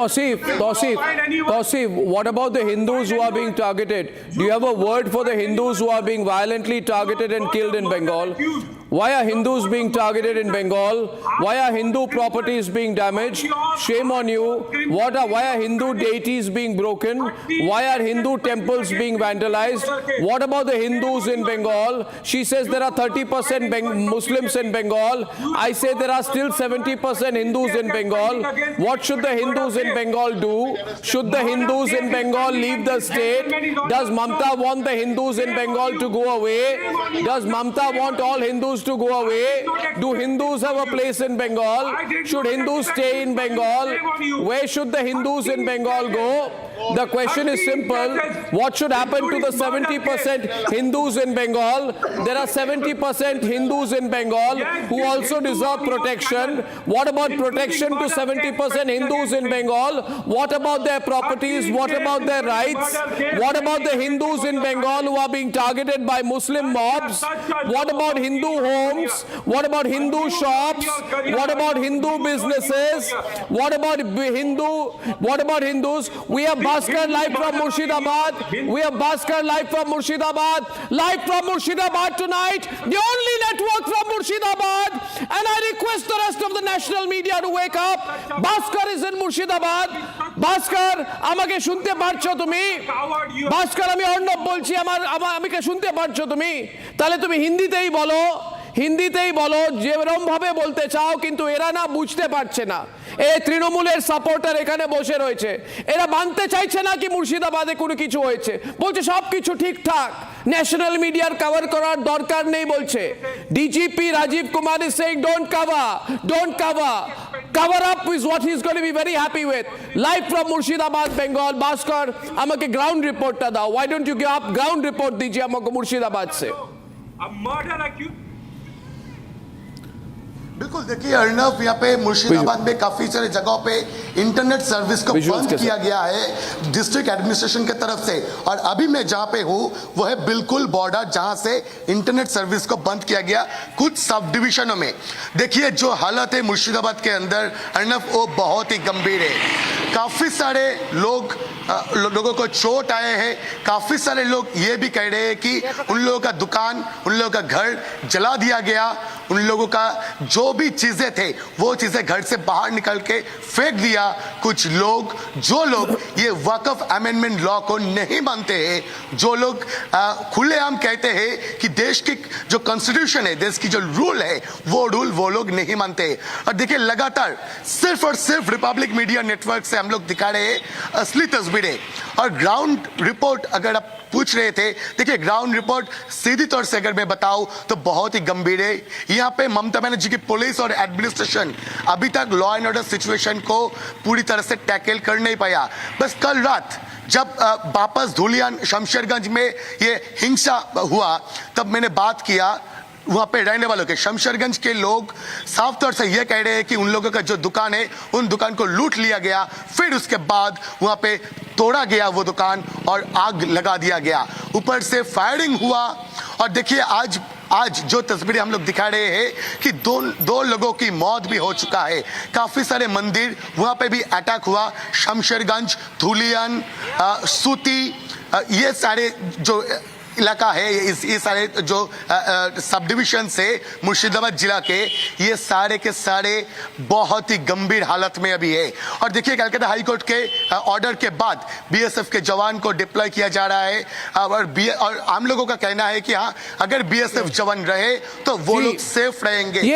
Tausif, what about the Hindus who are being targeted? Do you have a word for the Hindus who are being violently targeted and killed in Bengal? Why are Hindus being targeted in Bengal? Why are Hindu properties being damaged? Shame on you. Why are Hindu deities being broken? Why are Hindu temples being vandalized? What about the Hindus in Bengal? She says there are 30% Muslims in Bengal. I say there are still 70% Hindus in Bengal. What should the Hindus in Bengal do? Should the Hindus in Bengal leave the state? Does Mamta want the Hindus in Bengal to go away? Does Mamta want all Hindus to go away? Do Hindus have a place in Bengal? Should Hindus stay in Bengal? Where should the Hindus in Bengal go? The question is simple. What should happen to the 70% Hindus in Bengal? There are 70% Hindus in Bengal who also deserve protection. What about protection to 70% Hindus in Bengal? What about their properties? What about their rights? What about the Hindus in Bengal who are being targeted by Muslim mobs? What about Hindu homes? What about Hindu shops? What about Hindu businesses? What about Hindus? We have Bhaskar live from Murshidabad. We have Bhaskar live from Murshidabad. Live from Murshidabad tonight. The only network from Murshidabad. And I request the rest of the national media to wake up. Bhaskar is in Murshidabad. Bhaskar, আমাকে শুনতে পারছো তুমি? Bhaskar, আমি অর্ণব বলছি, আমাকে শুনতে পারছো তুমি? তাহলে তুমি হিন্দিতেই বলো যেরকম ভাবে বলতে চাও, কিন্তু এরা না বুঝতে পারছে না। এই তৃণমূলের সাপোর্টার এখানে বসে রয়েছে, এরা মানতে চাইছে না কি মুর্শিদাবাদে কোনো কিছু হয়েছে, বলছে সব কিছু ঠিকঠাক, ন্যাশনাল মিডিয়ার কভার করার দরকার নেই বলছে। DGP Rajeev Kumar is saying don't cover cover up is what he's going to be very happy with. Live from Murshidabad, Bengal, Bhaskar, আমাকে গ্রাউন্ড রিপোর্টটা দাও। Why don't you give up ground report दीजिए हमको मुर्शिदाबाद से। बिल्कुल, देखिए अर्णव, यहाँ पे मुर्शिदाबाद में काफी सारे जगहों पे इंटरनेट सर्विस को बंद किया गया है डिस्ट्रिक्ट एडमिनिस्ट्रेशन की तरफ से। और अभी मैं जहाँ पे हूँ वो है बिल्कुल बॉर्डर, जहाँ से इंटरनेट सर्विस को बंद किया गया कुछ सब डिविजनों में। देखिए जो हालत है मुर्शिदाबाद के अंदर अर्णव, वो बहुत ही गंभीर है। काफी सारे लोगों को चोट आए हैं। काफी सारे लोग ये भी कह रहे हैं कि उन लोगों का दुकान, उन लोगों का घर जला दिया गया। उन लोगों का जो भी चीजें थे वो चीजें घर से बाहर निकल के फेंक दिया। कुछ लोग ये वक्फ अमेंडमेंट लॉ को नहीं मानते हैं, जो लोग खुलेआम कहते हैं कि देश की जो कॉन्स्टिट्यूशन है, देश की जो रूल है, वो लोग नहीं मानते। और देखिए लगातार सिर्फ और सिर्फ रिपब्लिक मीडिया नेटवर्क से हम लोग दिखा रहे हैं असली तस्वीरें। और ग्राउंड रिपोर्ट अगर आप पूछ रहे थे, देखिए ग्राउंड रिपोर्ट सीधी तौर से अगर मैं बताऊं तो बहुत ही गंभीर है। यहाँ पे ममता बनर्जी की पुलिस और एडमिनिस्ट्रेशन अभी तक लॉ एंड ऑर्डर सिचुएशन को पूरी तरह से टैकल कर नहीं पाया। बस कल रात जब वापस धुलियान शमशेरगंज में ये हिंसा हुआ, तब मैंने बात किया वहाँ पे रहने वालों के। शमशेरगंज के लोग साफ तौर से ये कह रहे हैं कि उन लोगों का जो दुकान है, उन दुकान को लूट लिया गया, फिर उसके बाद वहाँ पे तोड़ा गया वो दुकान और आग लगा दिया गया, ऊपर से फायरिंग हुआ। और देखिए आज जो तस्वीरें हम लोग दिखा रहे हैं कि दो लोगों की मौत भी हो चुका है। काफी सारे मंदिर वहाँ पे भी अटैक हुआ। शमशेरगंज, धुलियान, सूती, ये सारे जो इलाका है, ये सारे जो सब डिविजन से मुर्शिदाबाद जिला के, ये सारे के सारे बहुत ही गंभीर हालत में अभी है। और देखिए कलकत्ता हाईकोर्ट के ऑर्डर के बाद बीएसएफ के जवान को डिप्लॉय किया जा रहा है। और आम लोगों का कहना है कि हाँ, अगर बीएसएफ जवान रहे तो वो लोग सेफ रहेंगे।